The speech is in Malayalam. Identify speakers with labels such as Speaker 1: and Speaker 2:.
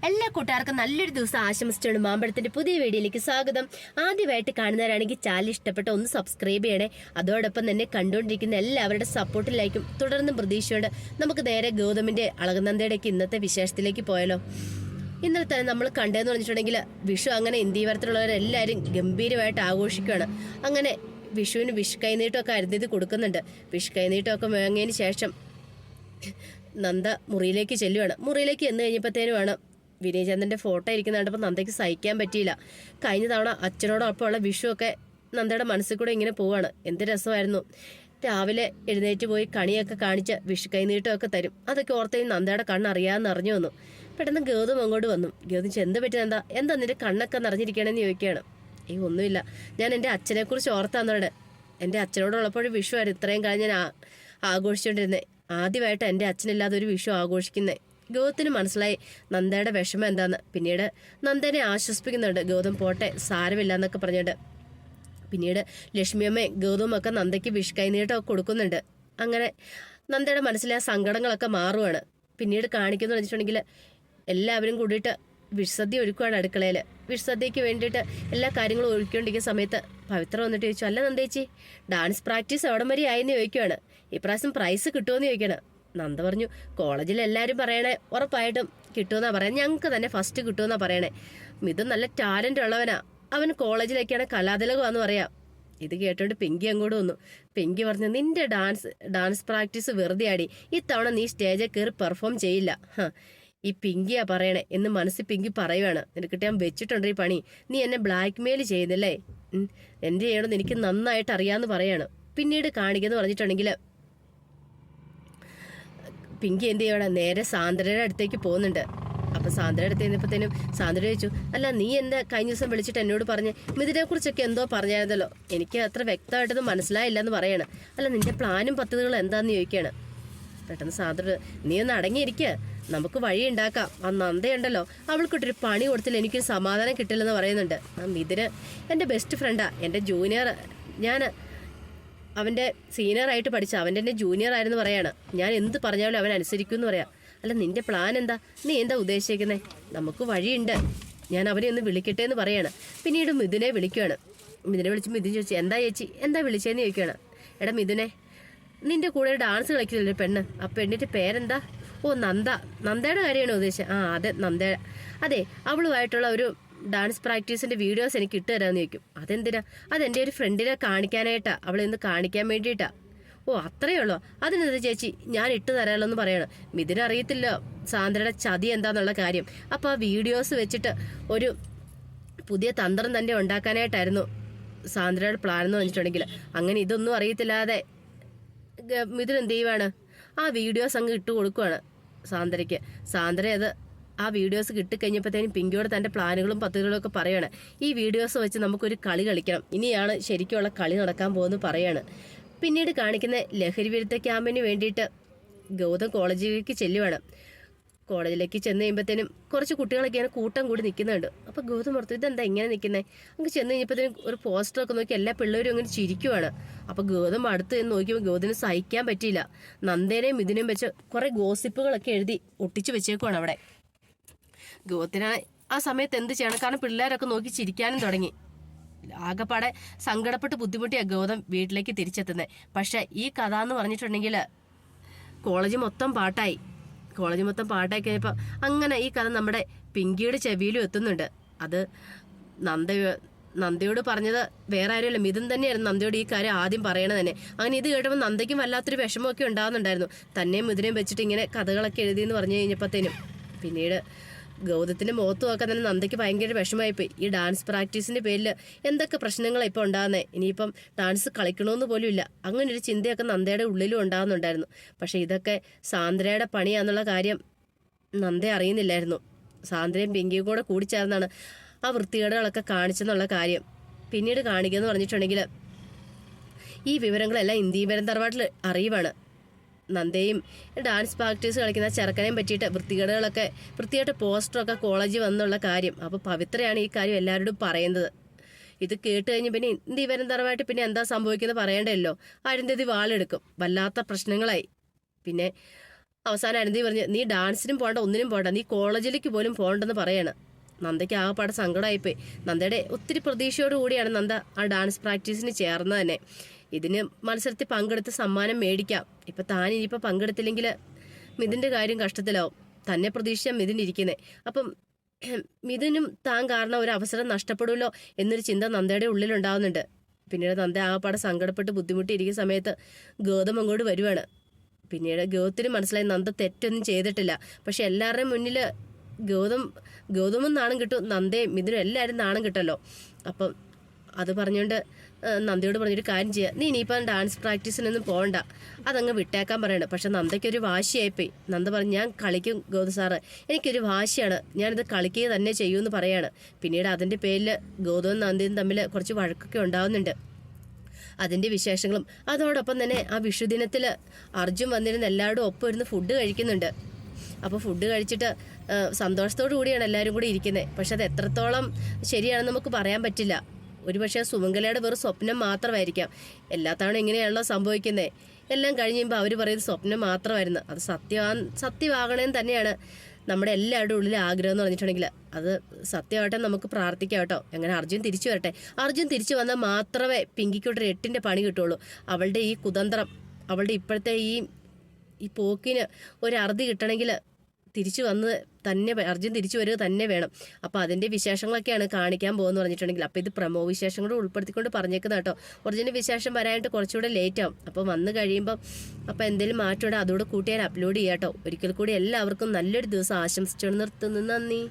Speaker 1: എല്ലാ കൂട്ടുകാർക്കും നല്ലൊരു ദിവസം ആശംസിച്ചുകൊണ്ട് മാമ്പഴത്തിന്റെ പുതിയ വീഡിയോയിലേക്ക് സ്വാഗതം. ആദ്യമായിട്ട് കാണുന്നവരാണെങ്കിൽ ചാനൽ ഇഷ്ടപ്പെട്ട ഒന്ന് സബ്സ്ക്രൈബ് ചെയ്യണേ. അതോടൊപ്പം തന്നെ കണ്ടുകൊണ്ടിരിക്കുന്ന എല്ലാവരുടെ സപ്പോർട്ടിലേക്കും തുടർന്നും പ്രതീക്ഷയോടെ നമുക്ക് നേരെ ഗൗതമിന്റെ അളകനന്ദയുടെയൊക്കെ ഇന്നത്തെ വിശേഷത്തിലേക്ക് പോയാലോ. ഇന്നലെ തന്നെ നമ്മൾ കണ്ടതെന്ന് പറഞ്ഞിട്ടുണ്ടെങ്കിൽ വിഷു അങ്ങനെ ഇന്ത്യവരത്തിലുള്ളവരെല്ലാവരും ഗംഭീരമായിട്ട് ആഘോഷിക്കുകയാണ്. അങ്ങനെ വിഷുവിന് വിഷു കൈനീട്ടമൊക്കെ അരുതി കൊടുക്കുന്നുണ്ട്. വിഷു കൈനീട്ടമൊക്കെ വാങ്ങിയതിന് ശേഷം നന്ദ മുറിയിലേക്ക് ചെല്ലുവാണ്. മുറിയിലേക്ക് എന്ന് കഴിഞ്ഞപ്പോഴത്തേനുമാണ് വിനയചന്ദ്രൻ്റെ ഫോട്ടോ ഇരിക്കുന്ന കണ്ടപ്പോൾ നന്ദയ്ക്ക് സഹിക്കാൻ പറ്റിയില്ല. കഴിഞ്ഞ തവണ അച്ഛനോടൊപ്പമുള്ള വിഷുവൊക്കെ നന്ദയുടെ മനസ്സിൽ കൂടെ ഇങ്ങനെ പോവാണ്. എന്ത് രസമായിരുന്നു. രാവിലെ എഴുന്നേറ്റ് പോയി കണിയൊക്കെ കാണിച്ച് വിഷു കൈനീട്ടമൊക്കെ തരും. അതൊക്കെ ഓർത്ത് നന്ദയുടെ കണ്ണറിയാമെന്ന് അറിഞ്ഞു വന്നു. പെട്ടെന്ന് ഗൗതം അങ്ങോട്ട് വന്നു. ഗൗതം എന്ത് പറ്റി എന്താ നിന്റെ കണ്ണൊക്കെ നിറഞ്ഞിരിക്കണമെന്ന് ചോദിക്കുകയാണ്. ഒന്നുമില്ല, ഞാൻ എൻ്റെ അച്ഛനെക്കുറിച്ച് ഓർത്താന്നോടെ. എൻ്റെ അച്ഛനോടുള്ളപ്പോഴും വിഷുവായിരുന്നു ഇത്രയും കാലം ഞാൻ ആഘോഷിച്ചുകൊണ്ടിരുന്നത്. ആദ്യമായിട്ട് എൻ്റെ അച്ഛനില്ലാതെ ഒരു വിഷു ആഘോഷിക്കുന്നത്. ഗൗതത്തിന് മനസ്സിലായി നന്ദയുടെ വിഷമം എന്താന്ന്. പിന്നീട് നന്ദനെ ആശ്വസിപ്പിക്കുന്നുണ്ട്. ഗൗതം പോട്ടെ, സാരമില്ല എന്നൊക്കെ പറഞ്ഞിട്ട്. പിന്നീട് ലക്ഷ്മിയമ്മയും ഗൗതമൊക്കെ നന്ദയ്ക്ക് വിഷു കൈനീട്ടമൊക്കെ കൊടുക്കുന്നുണ്ട്. അങ്ങനെ നന്ദയുടെ മനസ്സിലെ ആ സങ്കടങ്ങളൊക്കെ മാറുവാണ്. പിന്നീട് കാണിക്കുന്നു വെച്ചിട്ടുണ്ടെങ്കിൽ എല്ലാവരും കൂടിയിട്ട് വിഷുസദ്യ ഒരുക്കുവാണ് അടുക്കളയിൽ. വിഷുസദ്യക്ക് വേണ്ടിയിട്ട് എല്ലാ കാര്യങ്ങളും ഒരുക്കൊണ്ടിരിക്കുന്ന സമയത്ത് പവിത്ര വന്നിട്ട് ചോദിച്ചു, അല്ല നന്ദേച്ചി, ഡാൻസ് പ്രാക്ടീസ് എവിടം വരെ ആയെന്ന് ചോദിക്കുവാണ്. ഇപ്രാവശ്യം പ്രൈസ് കിട്ടുമെന്ന് ചോദിക്കണം. നന്ദ പറഞ്ഞു, കോളേജിൽ എല്ലാവരും പറയണേ ഉറപ്പായിട്ടും കിട്ടുമെന്നാ പറയാൻ, ഞങ്ങൾക്ക് തന്നെ ഫസ്റ്റ് കിട്ടുമെന്നാ പറയണേ. ഇത് നല്ല ടാലന്റ് ഉള്ളവനാ, അവൻ കോളേജിലേക്കാണ് കലാതിലകമാണെന്ന് പറയാം. ഇത് കേട്ടോണ്ട് പിങ്കി അങ്ങോട്ട് വന്നു. പിങ്കി പറഞ്ഞു, നിന്റെ ഡാൻസ് പ്രാക്ടീസ് വെറുതെ ആടി, ഇത്തവണ നീ സ്റ്റേജിൽ കയറി പെർഫോം ചെയ്യില്ല. ഈ പിങ്കിയാ പറയണേ എന്ന് മനസ്സിൽ പിങ്കി പറയുവാണ്. നിനക്കിട്ട് ഞാൻ വെച്ചിട്ടുണ്ട് ഈ പണി, നീ എന്നെ ബ്ലാക്ക് മെയിൽ ചെയ്യുന്നില്ലേ, എന്ത് ചെയ്യണമെന്ന് എനിക്ക് നന്നായിട്ട് അറിയാമെന്ന് പറയാണ്. പിന്നീട് കാണിക്കെന്ന് പറഞ്ഞിട്ടുണ്ടെങ്കിൽ പിങ്കി എന്ത് ചെയ്യണം, നേരെ സാന്ദ്രയുടെ അടുത്തേക്ക് പോകുന്നുണ്ട്. അപ്പൊ സാന്ദ്രയുടെ അടുത്ത് ചെന്നപ്പോഴത്തേനും സാന്ദ്ര ചോദിച്ചു, അല്ല നീ എന്താ കഴിഞ്ഞ ദിവസം വിളിച്ചിട്ട് എന്നോട് പറഞ്ഞ് മിഥുനെ കുറിച്ചൊക്കെ എന്തോ പറഞ്ഞായിരുന്നല്ലോ, എനിക്ക് അത്ര വ്യക്തമായിട്ടൊന്നും മനസ്സിലായില്ല എന്ന് പറയാണ്. അല്ല നിന്റെ പ്ലാനും പദ്ധതികളും എന്താന്ന് ചോദിക്കുകയാണ്. പെട്ടെന്ന് സാന്ദ്ര, നീ ഒന്ന് അടങ്ങിയിരിക്കുക, നമുക്ക് വഴി ഉണ്ടാക്കാം. ആ നന്ദയുണ്ടല്ലോ, അവൾക്കിട്ടൊരു പണി കൊടുത്തില്ല എനിക്കൊരു സമാധാനം കിട്ടില്ലെന്ന് പറയുന്നുണ്ട്. ആ മിഥുന് എൻ്റെ ബെസ്റ്റ് ഫ്രണ്ടാ, എൻ്റെ ജൂനിയർ, ഞാൻ അവൻ്റെ സീനിയറായിട്ട് പഠിച്ച, അവൻ്റെ എൻ്റെ ജൂനിയർ ആയിരുന്നു പറയാണ്. ഞാൻ എന്ത് പറഞ്ഞാലും അവൻ അനുസരിക്കും എന്ന് പറയാം. അല്ല നിന്റെ പ്ലാൻ എന്താ, നീ എന്താ ഉദ്ദേശിക്കുന്നത്? നമുക്ക് വഴിയുണ്ട്, ഞാൻ അവനെ ഒന്ന് വിളിക്കട്ടെ എന്ന് പറയാണ്. പിന്നീട് മിഥുനെ വിളിക്കുകയാണ്. മിഥുനെ വിളിച്ച് മിഥുൻ ചോദിച്ചു, എന്താ ചേച്ചി എന്താ വിളിച്ചതെന്ന് ചോദിക്കുകയാണ്. എടാ മിഥുനെ, നിന്റെ കൂടെ ഡാൻസ് കളിക്കുന്നില്ലേ പെണ്ണ്, ആ പെണ്ണിന്റെ പേരെന്താ? ഓ നന്ദയുടെ കാര്യമാണോ ഉദ്ദേശിച്ചത്? ആ അതെ നന്ദ. അതെ, അവളുമായിട്ടുള്ള ഒരു ഡാൻസ് പ്രാക്ടീസിന്റെ വീഡിയോസ് എനിക്ക് ഇട്ട് തരാമെന്ന് ചോദിക്കും. അതെന്തിനാ? അതെൻ്റെ ഒരു ഫ്രണ്ടിനെ കാണിക്കാനായിട്ടാ, അവളെ ഒന്ന് കാണിക്കാൻ വേണ്ടിയിട്ടാ. ഓ അത്രയേ ഉള്ളൂ, അതിനെന്താ ചേച്ചി, ഞാൻ ഇട്ട് തരാമല്ലോ എന്ന് പറയണം. മിഥുന അറിയത്തില്ല സാന്ദ്രയുടെ ചതി എന്താന്നുള്ള കാര്യം. അപ്പോൾ ആ വീഡിയോസ് വെച്ചിട്ട് ഒരു പുതിയ തന്ത്രം തന്നെ ഉണ്ടാക്കാനായിട്ടായിരുന്നു സാന്ദ്രയുടെ പ്ലാൻ എന്ന് പറഞ്ഞിട്ടുണ്ടെങ്കിൽ. അങ്ങനെ ഇതൊന്നും അറിയത്തില്ലാതെ മിഥുൻ എന്ത് ചെയ്യുവാണ്, ആ വീഡിയോസ് അങ്ങ് ഇട്ട് കൊടുക്കുവാണ് സാന്ദ്രയ്ക്ക്. സാന്ദ്ര അത് ആ വീഡിയോസ് കിട്ടിക്കഴിഞ്ഞപ്പോഴത്തേനും പിങ്കിയോട് തൻ്റെ പ്ലാനുകളും പദ്ധതികളും ഒക്കെ പറയാണ്. ഈ വീഡിയോസ് വെച്ച് നമുക്കൊരു കളി കളിക്കണം, ഇനിയാണ് ശരിക്കുള്ള കളി നടക്കാൻ പോകുന്നത് പറയാണ്. പിന്നീട് കാണിക്കുന്ന ലഹരി വിരുദ്ധ ക്യാമ്പിന് വേണ്ടിയിട്ട് ഗൗതം കോളേജിലേക്ക് ചെല്ലുവാണ്. കോളേജിലേക്ക് ചെന്ന് കഴിയുമ്പോഴത്തേനും കുറച്ച് കുട്ടികളൊക്കെ ഇങ്ങനെ കൂട്ടം കൂടി നിൽക്കുന്നുണ്ട്. അപ്പോൾ ഗൗതം ഓർത്തു, ഇതെന്താ ഇങ്ങനെ നിൽക്കുന്നത്? അങ്ങ് ചെന്ന് കഴിഞ്ഞപ്പോഴത്തേനും ഒരു പോസ്റ്ററൊക്കെ നോക്കി എല്ലാ പിള്ളേരും അങ്ങനെ ചിരിക്കുവാണ്. അപ്പോൾ ഗൗതം അടുത്ത് ചെന്ന് നോക്കിയപ്പോൾ ഗൗതമിന് സഹിക്കാൻ പറ്റിയില്ല. നന്ദേനെയും മിഥുനെയും വെച്ച് കുറേ ഗോസിപ്പുകളൊക്കെ എഴുതി ഒട്ടിച്ചു വെച്ചേക്കുവാണ് അവിടെ. ഗൗതത്തിന് ആ സമയത്ത് എന്ത് ചെയ്യണം, കാരണം പിള്ളേരൊക്കെ നോക്കി ചിരിക്കാനും തുടങ്ങി. ആകെപ്പാടെ സങ്കടപ്പെട്ട് ബുദ്ധിമുട്ടിയാ ഗൗതം വീട്ടിലേക്ക് തിരിച്ചെത്തുന്നത്. പക്ഷെ ഈ കഥ എന്ന് പറഞ്ഞിട്ടുണ്ടെങ്കിൽ കോളേജ് മൊത്തം പാട്ടായി കഴിഞ്ഞപ്പോൾ അങ്ങനെ ഈ കഥ നമ്മുടെ പിങ്കിയുടെ ചെവിയിലും എത്തുന്നുണ്ട്. അത് നന്ദയോട് പറഞ്ഞത് വേറെ ആരുമല്ല, മിഥുൻ തന്നെയായിരുന്നു നന്ദയോട് ഈ കാര്യം ആദ്യം പറയണത് തന്നെ. അങ്ങനെ ഇത് കേട്ടപ്പോൾ നന്ദയ്ക്കും വല്ലാത്തൊരു വിഷമമൊക്കെ ഉണ്ടാകുന്നുണ്ടായിരുന്നു. തന്നെയും മിഥുനെയും വെച്ചിട്ട് ഇങ്ങനെ കഥകളൊക്കെ എഴുതിയെന്ന് പറഞ്ഞു കഴിഞ്ഞപ്പോഴത്തേനും പിന്നീട് ഗൗതത്തിന്റെ മുഖത്ത് നോക്കാൻ തന്നെ നന്ദയ്ക്ക് ഭയങ്കര വിഷമമായിപ്പോയി. ഈ ഡാൻസ് പ്രാക്ടീസിന്റെ പേരിൽ എന്തൊക്കെ പ്രശ്നങ്ങളാണ് ഇപ്പോൾ ഉണ്ടാകുന്നത്, ഇനിയിപ്പം ഡാൻസ് കളിക്കണമെന്ന് പോലും ഇല്ല, അങ്ങനെ ഒരു ചിന്തയൊക്കെ നന്ദയുടെ ഉള്ളിലും ഉണ്ടാകുന്നുണ്ടായിരുന്നു. പക്ഷെ ഇതൊക്കെ സാന്ദ്രയുടെ പണിയാന്നുള്ള കാര്യം നന്ദ അറിയുന്നില്ലായിരുന്നു. സാന്ദ്രയും പിങ്കിയും കൂടെ കൂടിച്ചേർന്നാണ് ആ വൃത്തികേടുകളൊക്കെ കാണിച്ചെന്നുള്ള കാര്യം പിന്നീട് കാണിക്കുകയെന്ന് പറഞ്ഞിട്ടുണ്ടെങ്കിൽ ഈ വിവരങ്ങളെല്ലാം ഇന്ത്യപരം തറവാട്ടിൽ അറിയുവാണ്. നന്ദയും ഡാൻസ് പ്രാക്ടീസ് കളിക്കുന്ന ചെറുക്കനെയും പറ്റിയിട്ട് വൃത്തിയായിട്ട് പോസ്റ്ററൊക്കെ കോളേജിൽ വന്നുള്ള കാര്യം. അപ്പോൾ പവിത്രയാണ് ഈ കാര്യം എല്ലാവരോടും പറയുന്നത്. ഇത് കേട്ട് കഴിഞ്ഞ് പിന്നെ ഇന്ത്യപരം തറവായിട്ട് പിന്നെ എന്താ സംഭവിക്കുന്നത് പറയണ്ടല്ലോ. അരുന്ധതി വാളെടുക്കും, വല്ലാത്ത പ്രശ്നങ്ങളായി. പിന്നെ അവസാനം അനന്തി പറഞ്ഞ് നീ ഡാൻസിനും പോകണ്ട ഒന്നിനും പോകണ്ട, നീ കോളേജിലേക്ക് പോലും പോകണ്ടെന്ന് പറയാണ്. നന്ദയ്ക്ക് ആകെപ്പാടെ സങ്കടമായിപ്പോയി. നന്ദയുടെ ഒത്തിരി പ്രതീക്ഷയോടുകൂടിയാണ് നന്ദ ആ ഡാൻസ് പ്രാക്ടീസിന് ചേർന്നത് തന്നെ. ഇതിന് മത്സരത്തിൽ പങ്കെടുത്ത് സമ്മാനം മേടിക്കാം. ഇപ്പം താൻ ഇനിയിപ്പോൾ പങ്കെടുത്തില്ലെങ്കിൽ മിഥുൻ്റെ കാര്യം കഷ്ടത്തിലാവും. തന്നെ പ്രതീക്ഷിച്ചാൽ മിഥുൻ ഇരിക്കുന്നത്. അപ്പം മിഥുനും താൻ കാരണം ഒരു അവസരം നഷ്ടപ്പെടുമല്ലോ എന്നൊരു ചിന്ത നന്ദയുടെ ഉള്ളിലുണ്ടാവുന്നുണ്ട്. പിന്നീട് നന്ദ ആകെപ്പാടെ സങ്കടപ്പെട്ട് ബുദ്ധിമുട്ടിയിരിക്കുന്ന സമയത്ത് ഗൗതം അങ്ങോട്ട് വരുവാണ്. പിന്നീട് ഗൗതത്തിന് മനസ്സിലായി നന്ദ തെറ്റൊന്നും ചെയ്തിട്ടില്ല. പക്ഷെ എല്ലാവരുടെയും മുന്നിൽ ഗൗതമും നാണം കിട്ടും, നന്ദയും മിഥുനും എല്ലാവരും നാണം കിട്ടല്ലോ. അപ്പം അത് പറഞ്ഞുകൊണ്ട് നന്ദയോട് പറഞ്ഞൊരു കാര്യം ചെയ്യുക, നീ ഇനിയിപ്പം ഡാൻസ് പ്രാക്ടീസിനൊന്നും പോകണ്ട, അതങ്ങ് വിട്ടേക്കാൻ പറയണം. പക്ഷെ നന്ദയ്ക്കൊരു വാശിയായിപ്പോയി. നന്ദ പറഞ്ഞു ഞാൻ കളിക്കും ഗൗതം സാറ്, എനിക്കൊരു വാശിയാണ്, ഞാനിത് കളിക്കുക തന്നെ ചെയ്യുമെന്ന് പറയാണ്. പിന്നീട് അതിൻ്റെ പേരിൽ ഗൗതവും നന്ദയും തമ്മിൽ കുറച്ച് വഴക്കൊക്കെ ഉണ്ടാവുന്നുണ്ട്. അതിൻ്റെ വിശേഷങ്ങളും അതോടൊപ്പം തന്നെ ആ വിഷുദിനത്തിൽ അർജുൻ വന്നിരുന്ന എല്ലാവരും ഒപ്പം ഇരുന്ന് ഫുഡ് കഴിക്കുന്നുണ്ട്. അപ്പോൾ ഫുഡ് കഴിച്ചിട്ട് സന്തോഷത്തോടു കൂടിയാണ് എല്ലാവരും കൂടി ഇരിക്കുന്നത്. പക്ഷെ അത് എത്രത്തോളം ശരിയാണെന്ന് നമുക്ക് പറയാൻ പറ്റില്ല. ഒരുപക്ഷെ സുമംഗലയുടെ വെറും സ്വപ്നം മാത്രമായിരിക്കാം. എല്ലാ തവണ ഇങ്ങനെയാണല്ലോ സംഭവിക്കുന്നത്. എല്ലാം കഴിഞ്ഞുമ്പോൾ അവർ പറയുന്നത് സ്വപ്നം മാത്രമായിരുന്നു. അത് സത്യമാകണമെന്ന് തന്നെയാണ് നമ്മുടെ എല്ലാവരുടെ ഉള്ളിൽ ആഗ്രഹം എന്ന് പറഞ്ഞിട്ടുണ്ടെങ്കിൽ അത് സത്യമായിട്ട് നമുക്ക് പ്രാർത്ഥിക്കാം കേട്ടോ. അങ്ങനെ അർജുൻ തിരിച്ചു വരട്ടെ. അർജുൻ തിരിച്ചു വന്നാൽ മാത്രമേ പിങ്കിക്കൊട്ടൊരു 8ന്റെ പണി കിട്ടുള്ളൂ. അവളുടെ ഈ കുതന്ത്രം, അവളുടെ ഇപ്പോഴത്തെ ഈ പോക്കിന് ഒരു അറുതി കിട്ടണമെങ്കിൽ തിരിച്ചു വന്ന് തന്നെ അർജുൻ തിരിച്ചു വരിക തന്നെ വേണം. അപ്പോൾ അതിൻ്റെ വിശേഷങ്ങളൊക്കെയാണ് കാണിക്കാൻ പോകുമെന്ന് പറഞ്ഞിട്ടുണ്ടെങ്കിൽ. അപ്പോൾ ഇത് പ്രമോ വിശേഷങ്ങളോട് ഉൾപ്പെടുത്തിക്കൊണ്ട് പറഞ്ഞേക്കുന്നത് കേട്ടോ. ഒറിജിനൽ വിശേഷം വരാനായിട്ട് കുറച്ചുകൂടെ ലേറ്റ് ആവും. അപ്പോൾ വന്നു കഴിയുമ്പം അപ്പോൾ എന്തെങ്കിലും മാറ്റോടെ അതോടെ കൂട്ടി ഞാൻ അപ്ലോഡ് ചെയ്യാം കേട്ടോ. ഒരിക്കൽ കൂടി എല്ലാവർക്കും നല്ലൊരു ദിവസം ആശംസിച്ചു നിർത്തുന്നു. നന്ദി.